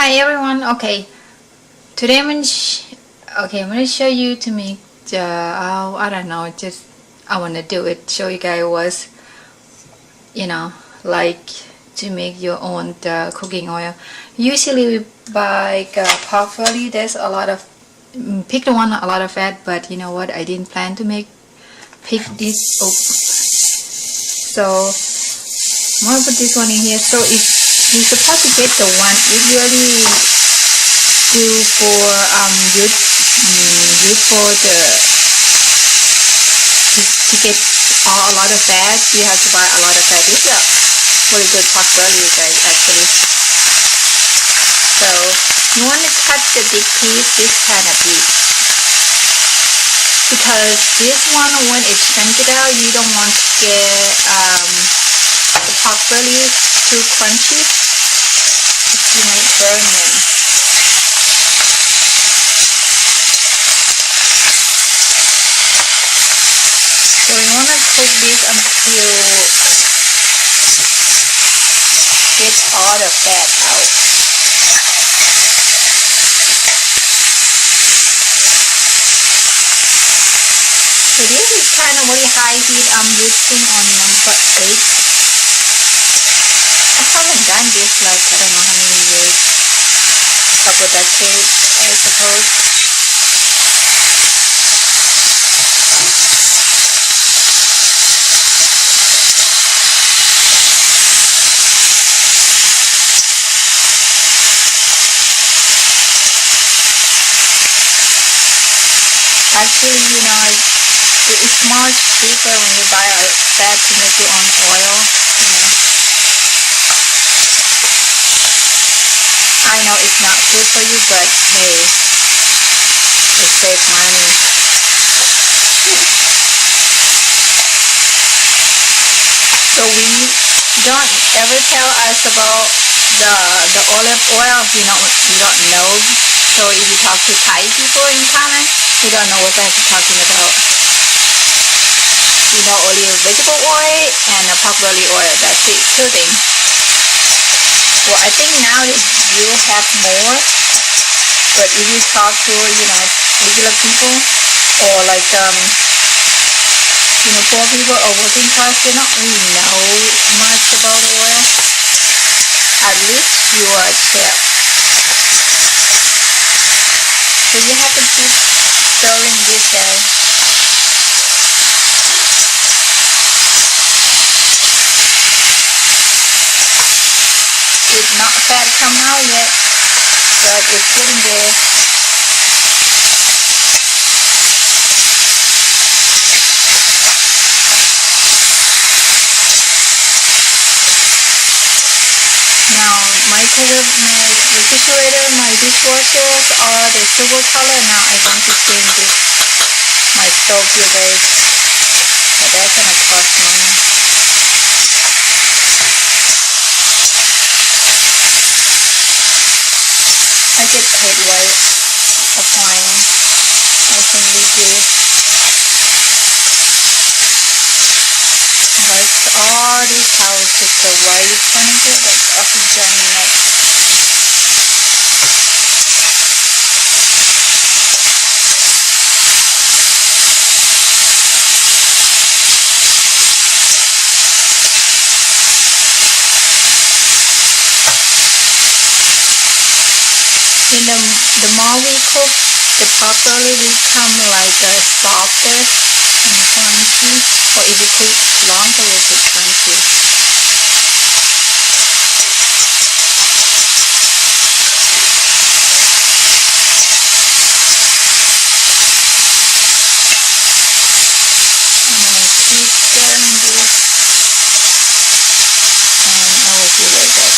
Hi everyone. Okay, today I'm gonna show you to make the I don't know. Just I wanna do it. Show you guys what's like to make your own cooking oil. Usually we buy pork belly. There's a lot of pick the one a lot of fat, but you know what? I didn't plan to pick this. Oh, so I'm gonna put this one in here. So if you're supposed to get the one, if you already do for use for the to get a lot of fat, you have to buy a lot of fat. This is a really good pork belly, guys, actually. So you want to cut the big piece, this kind of piece, because this one, when it's chunk it out, you don't want to get the pork belly too crunchy. You might burn them. So you want to cook this until get all the fat out. So this is kind of really high heat I'm using on number 8. I haven't done this like I don't know how many years, couple decades I suppose. Actually, it's much cheaper when you buy a fat to make your own oil. I know it's not good for you, but hey, it saves money. So we don't ever tell us about the olive oil. You don't know. So if you talk to Thai people in Thailand, they don't know what they're talking about. You know, only vegetable oil and a pork belly oil. That's it. 2 things. Well, I think now you have more, but if you talk to regular people or like poor people or working class, they don't really know much about oil. At least you are a chef, so you have to keep stirring this guy. It's not fat come out yet, but it's getting there. Now microwave, my refrigerator, my dishwashers are the silver color. Now I want to change this my stove here, guys, but that's gonna cost money. I get paid while applying. I think we do. That's all this house is the white furniture that's up in Germany. The more we cook, the pork belly will become like softer and crunchy, or if you cook longer, it will be crunchy. I'm gonna keep stirring this, and I will be right back.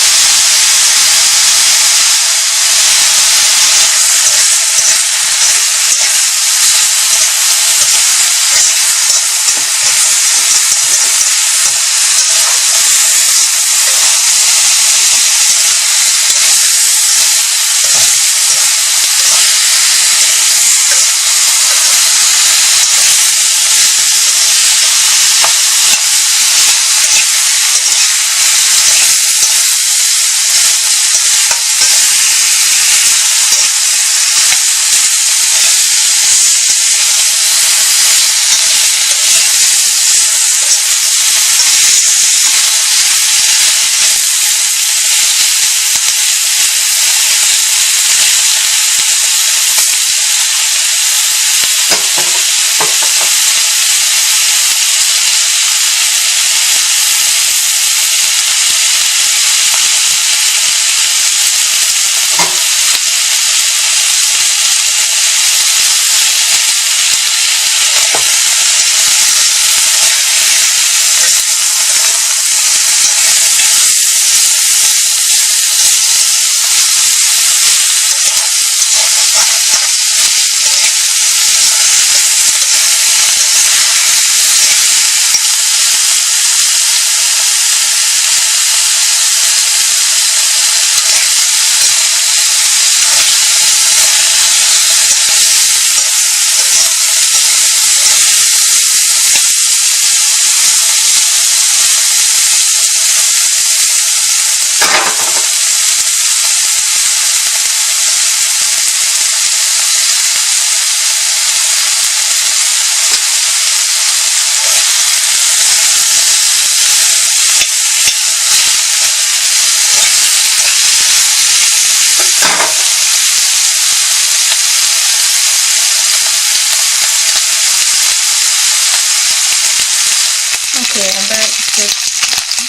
Okay, I'm back just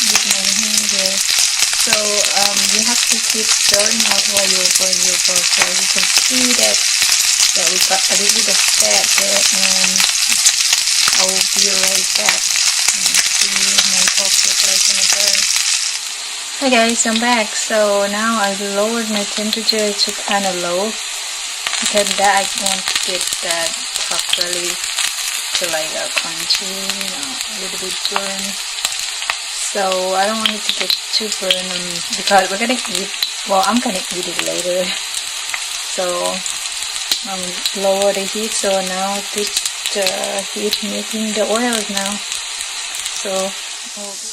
with my hand here. So you have to keep stirring out while you're burn your pork. So you can see that we got a little bit of fat there, and I'll be right back and see my pork look like in a burn. Hi guys, I'm back. So now I lowered my temperature to kind of low because that I want to get that pork belly to like a crunchy, a little bit burn. So I don't want it to get too burn because we're gonna eat. Well, I'm gonna eat it later. So lower the heat. So now this heat making the oils now. So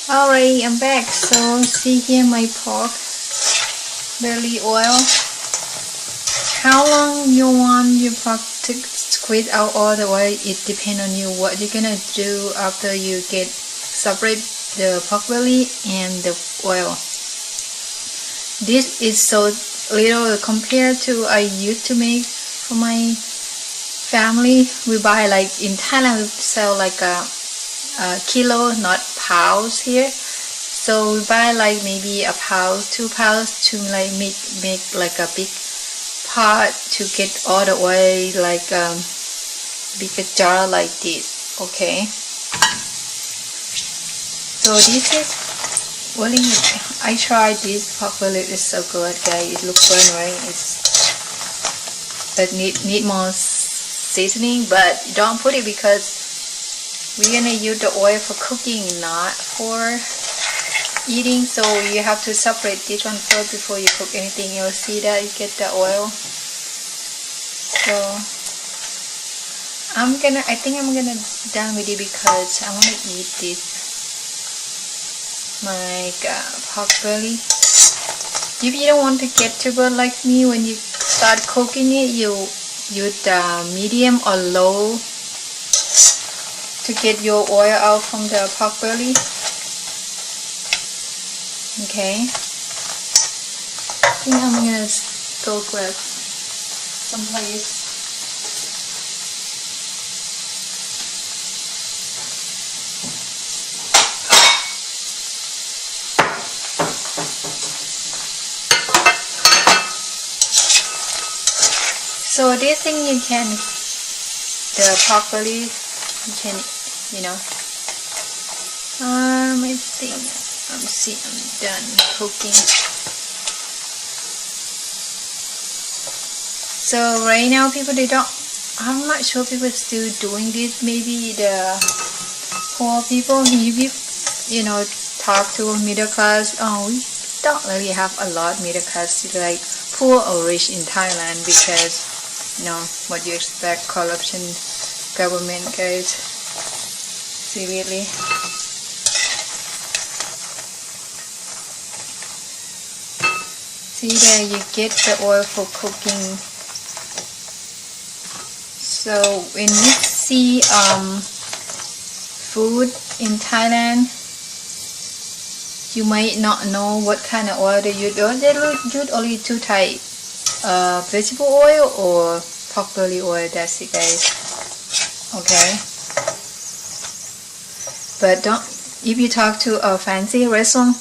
alright, I'm back. So see here my pork belly oil. How long you want your pork to squeeze out all the oil? It depends on you. What you're gonna do after you get separate the pork belly and the oil. This is so little compared to I used to make for my family. We buy like in Thailand we sell like a kilo, not pounds here. So we buy like maybe a pound, 2 pounds to like make like a big pot to get all the oil, like big jar like this. Okay. So this is really, I tried this pork belly. It's so good, guys. It looks burnt, right? It need more seasoning, but don't put it because we're gonna use the oil for cooking, not for eating. So you have to separate this one first before you cook anything. You'll see that you get the oil. So I think I'm gonna done with it because I want to eat this my pork belly. If you don't want to get too burnt like me, when you start cooking it, you use medium or low to get your oil out from the pork belly. Okay, I think I'm gonna go grab some place. So this thing you can, the pork belly, you can, I think, I'm done cooking. So right now I'm not sure people still doing this. Maybe the poor people, maybe, talk to middle class. We don't really have a lot middle class, like poor or rich in Thailand, because what you expect, corruption, government, guys. Seriously. See there, you get the oil for cooking. So when you see food in Thailand, you might not know what kind of oil they use. They use only 2 types. Vegetable oil or pork belly oil. That's it, guys. Okay, but if you talk to a fancy restaurant,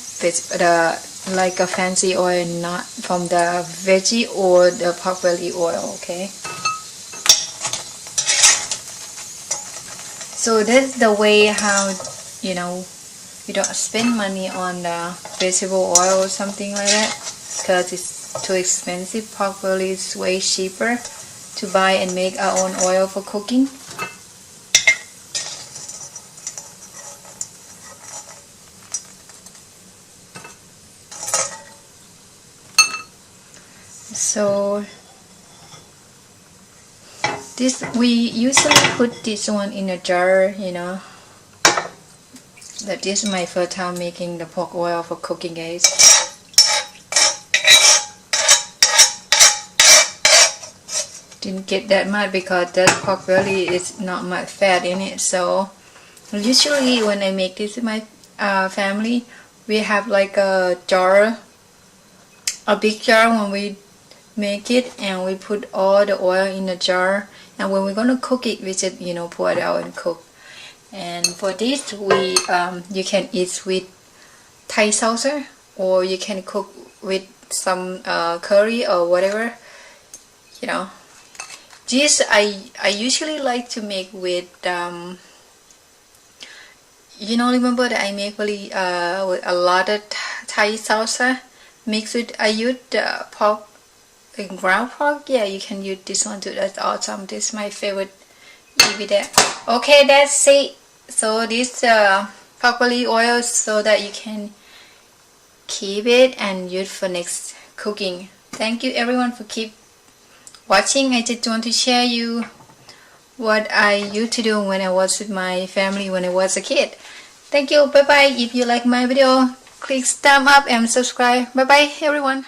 like a fancy oil, not from the veggie or the pork belly oil. Okay, so this is the way how you don't spend money on the vegetable oil or something like that, because it's too expensive. Pork belly is way cheaper. to buy and make our own oil for cooking. So this, we usually put this one in a jar, you know. That this is my first time making the pork oil for cooking, guys. Didn't get that much because that pork belly is not much fat in it. So usually when I make this with my family, we have like a jar, a big jar when we make it, and we put all the oil in the jar, and when we're gonna cook it, we just, you know, pour it out and cook. And for this, we you can eat with Thai salsa, or you can cook with some curry or whatever, you know. This I usually like to make with you know, remember that I make really with a lot of Thai salsa mixed with, I use pork, ground pork. Yeah, you can use this one too. That's awesome. This is my favorite. Leave it there. Okay, that's it. So this pork belly oil, so that you can keep it and use for next cooking. Thank you everyone for keep watching. I just want to share you what I used to do when I was with my family when I was a kid. Thank you. Bye bye. If you like my video, click thumb up and subscribe. Bye bye everyone.